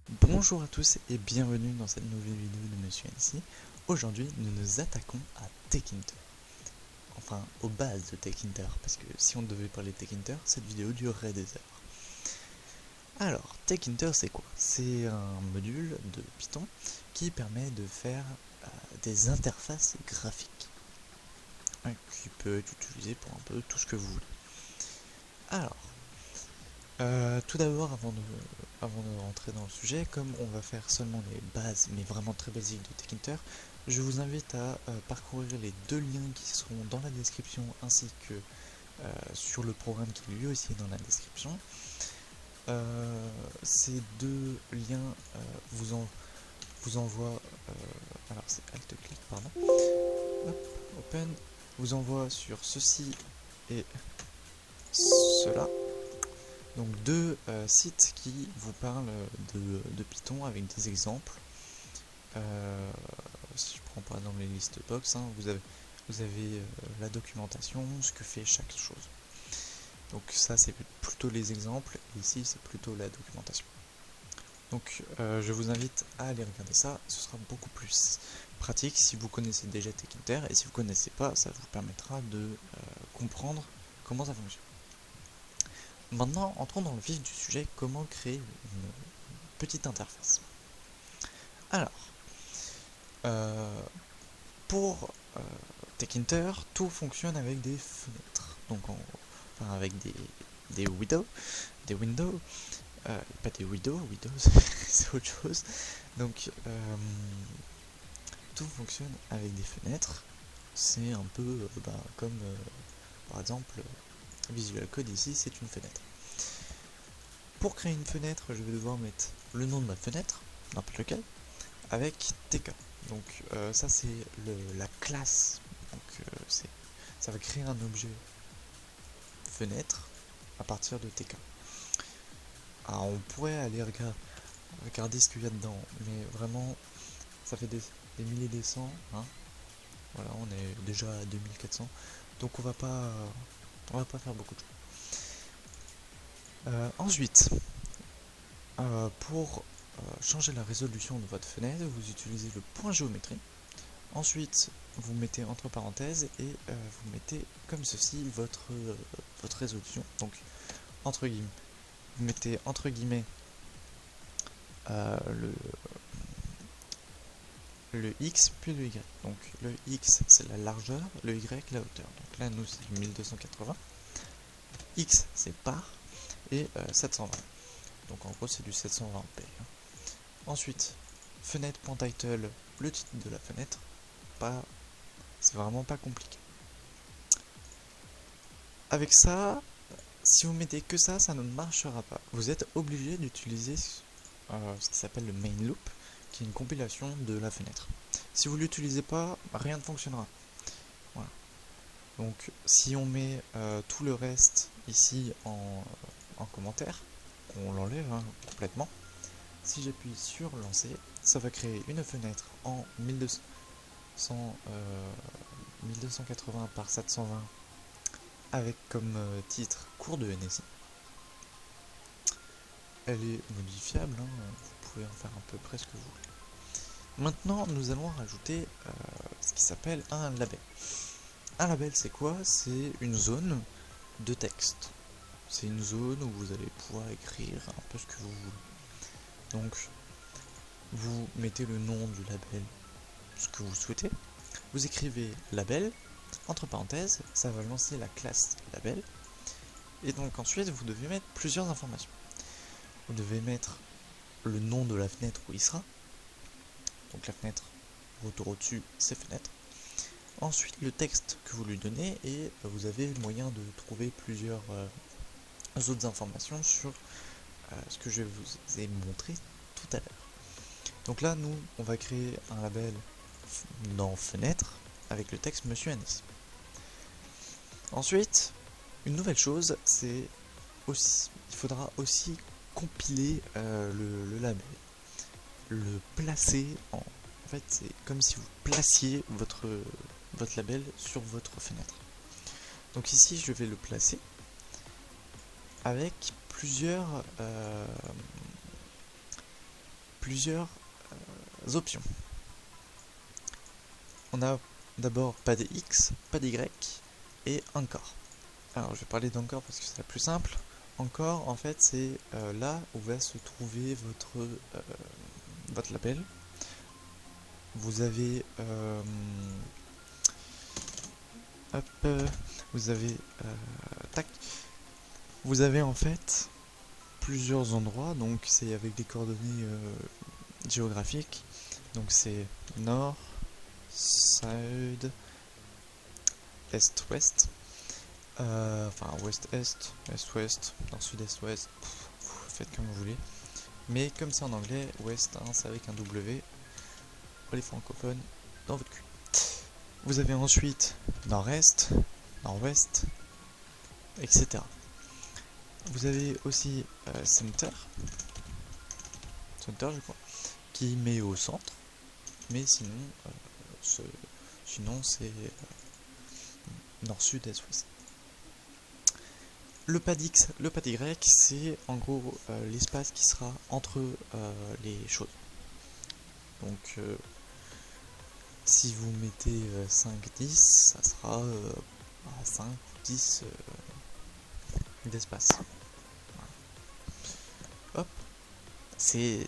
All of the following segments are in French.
Bonjour à tous et bienvenue dans cette nouvelle vidéo de Monsieur NC. Aujourd'hui, nous nous attaquons à Techinter. Enfin, aux bases de Techinter, parce que si on devait parler de Techinter, cette vidéo durerait des heures. Alors, Techinter c'est quoi? C'est un module de Python qui permet de faire des interfaces graphiques, qui peut être utilisé pour un peu tout ce que vous voulez. Alors, tout d'abord, avant de rentrer dans le sujet, comme on va faire seulement les bases, mais vraiment très basiques de Techinter, je vous invite à parcourir les deux liens qui seront dans la description, ainsi que sur le programme qui lui aussi est dans la description. Ces deux liens vous envoient, alors c'est alt-clic, pardon, hop, open, vous envoie sur ceci et cela. Donc deux sites qui vous parlent de Python avec des exemples. Si je prends par exemple les listes box, vous avez la documentation, ce que fait chaque chose. Donc ça c'est plutôt les exemples, et ici c'est plutôt la documentation. Donc je vous invite à aller regarder ça, ce sera beaucoup plus pratique si vous connaissez déjà Techinter, et si vous ne connaissez pas, ça vous permettra de comprendre comment ça fonctionne. Maintenant, entrons dans le vif du sujet, comment créer une petite interface. Alors, pour Techinter, tout fonctionne avec des fenêtres, donc enfin avec des windows, pas des windows c'est autre chose. Donc tout fonctionne avec des fenêtres. C'est un peu comme par exemple Visual Code ici, c'est une fenêtre. Pour créer une fenêtre, je vais devoir mettre le nom de ma fenêtre, n'importe lequel, avec TK. Donc ça c'est la classe. Donc ça va créer un objet fenêtre à partir de TK. Alors on pourrait aller regarder ce qu'il y a dedans, mais vraiment ça fait des milliers des cents, Voilà, on est déjà à 2400, donc on va pas faire beaucoup de choses. Ensuite, pour changer la résolution de votre fenêtre, vous utilisez le point géométrie. Ensuite, vous mettez entre parenthèses et vous mettez comme ceci votre résolution. Donc, entre guillemets, vous mettez entre guillemets le x puis le y. Donc, le x c'est la largeur, le y la hauteur. Donc là, nous c'est 1280. X c'est par et 720. Donc en gros, c'est du 720p. Ensuite, fenêtre.title, le titre de la fenêtre. C'est vraiment pas compliqué. Avec ça, si vous mettez que ça ne marchera pas. Vous êtes obligé d'utiliser ce qui s'appelle le main loop, qui est une compilation de la fenêtre. Si vous l'utilisez pas, rien ne fonctionnera. Voilà. Donc si on met tout le reste ici en commentaire, on l'enlève complètement. Si j'appuie sur lancer, ça va créer une fenêtre en 1280 par 720 avec comme titre cours de NSI. Elle est modifiable, vous pouvez en faire un peu près ce que vous voulez. Maintenant, nous allons rajouter ce qui s'appelle un label. Un label, c'est quoi? C'est une zone de texte. C'est une zone où vous allez pouvoir écrire un peu ce que vous voulez. Donc, vous mettez le nom du label, ce que vous souhaitez. Vous écrivez label, entre parenthèses, ça va lancer la classe label. Et donc ensuite, vous devez mettre plusieurs informations. Vous devez mettre le nom de la fenêtre où il sera. Donc la fenêtre, retour au-dessus, c'est fenêtre. Ensuite, le texte que vous lui donnez, et vous avez le moyen de trouver plusieurs autres informations sur ce que je vous ai montré tout à l'heure. Donc là, nous, on va créer un label dans fenêtre avec le texte Monsieur Anis. Ensuite, une nouvelle chose, c'est aussi, il faudra aussi compiler le label, le placer en fait, c'est comme si vous placiez votre label sur votre fenêtre. Donc ici, je vais le placer avec plusieurs plusieurs options. On a d'abord pas de X, pas d'Y et encore. Alors je vais parler d'encore parce que c'est la plus simple. Encore, en fait, c'est là où va se trouver votre label. Vous avez tac. Vous avez en fait plusieurs endroits, donc c'est avec des coordonnées géographiques. Donc c'est nord, sud, est-ouest. Enfin ouest-est, est-ouest, nord, sud, est, ouest, faites comme vous voulez. Mais comme c'est en anglais, ouest, hein, c'est avec un W, pour les francophones, dans votre cul. Vous avez ensuite nord-est, nord-ouest, etc. Vous avez aussi center je crois, qui met au centre, mais sinon, c'est nord, sud, est, ouest. Le pad X, le pad Y, c'est en gros l'espace qui sera entre les choses. Donc si vous mettez 5, 10, ça sera 5 ou 10 d'espace. Voilà. Hop, c'est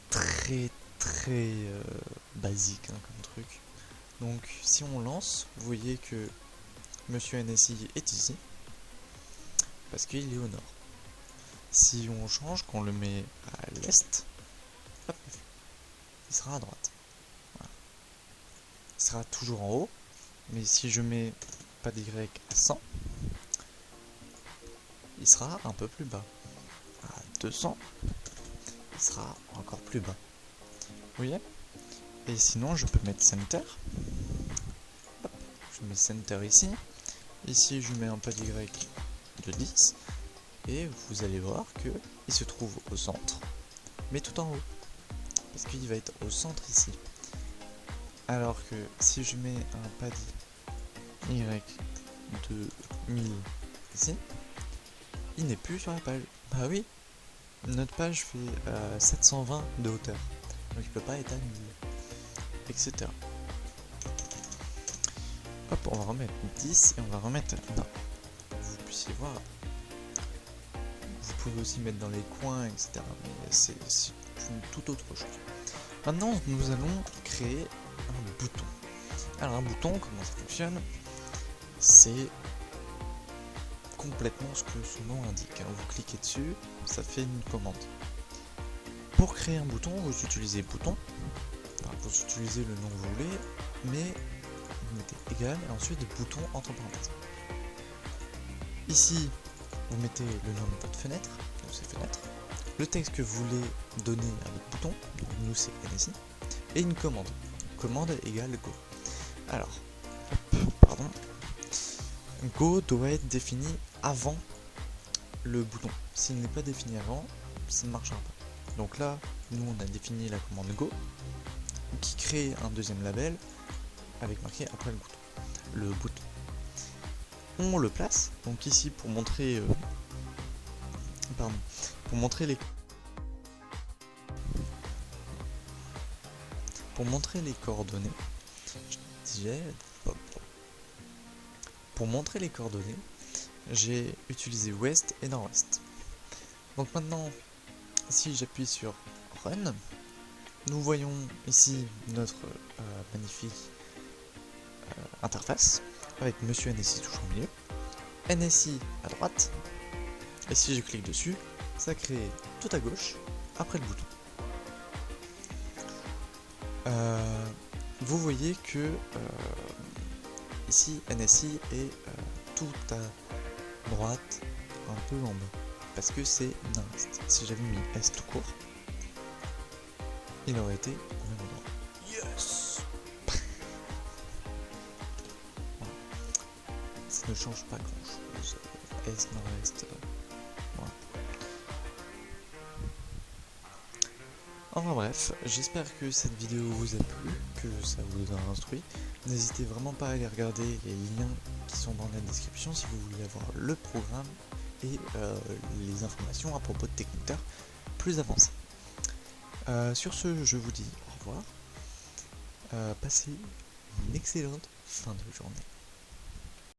très basique hein, comme truc. Donc si on lance, vous voyez que Monsieur NSI est ici, parce qu'il est au nord. Si on change, qu'on le met à l'est, hop, il sera à droite. Voilà. Il sera toujours en haut, mais si je mets pas d'Y à 100, il sera un peu plus bas. À 200, il sera encore plus bas. Vous voyez? Et sinon, je peux mettre center. Hop, je mets center ici. Ici, je mets un pas d'Y de 10. Et vous allez voir que il se trouve au centre, mais tout en haut. Parce qu'il va être au centre ici. Alors que si je mets un pad Y de 1000 ici, il n'est plus sur la page. Bah oui, notre page fait 720 de hauteur. Donc il peut pas être à 1000. Etc. Hop, on va remettre 10 et on va remettre 9. Pour que vous puissiez voir. Vous pouvez aussi mettre dans les coins, etc. Mais c'est une toute autre chose. Maintenant, nous allons créer un bouton. Alors un bouton, comment ça fonctionne? C'est complètement ce que son nom indique. Vous cliquez dessus, ça fait une commande. Pour créer un bouton, vous utilisez bouton. Enfin, vous utilisez le nom que vous voulez, mais vous mettez égal et ensuite bouton entre parenthèses. Ici, vous mettez le nom de votre fenêtre, donc c'est fenêtre, le texte que vous voulez donner à votre bouton, donc nous c'est NSI, et une commande. Commande égale go. Alors, pardon, go doit être défini avant le bouton. S'il n'est pas défini avant, ça ne marchera pas. Donc là, nous on a défini la commande go, qui crée un deuxième label avec marqué après le bouton. On le place, donc ici pour montrer les coordonnées, j'ai utilisé ouest et nord-ouest. Donc maintenant, si j'appuie sur run, nous voyons ici notre magnifique interface avec Monsieur NSI toujours au milieu, NSI à droite, et si je clique dessus, ça crée tout à gauche après le bouton. Vous voyez que ici NSI est tout à droite, un peu en bas, parce que c'est nord-est. Si j'avais mis est tout court, il aurait été au même endroit. Yes. Voilà. Ça ne change pas grand chose. Est, nord-est. Voilà. Enfin bref, j'espère que cette vidéo vous a plu, que ça vous a instruit. N'hésitez vraiment pas à aller regarder les liens qui sont dans la description si vous voulez avoir le programme et les informations à propos de Techniteur plus avancées. Sur ce, je vous dis au revoir. Passez une excellente fin de journée.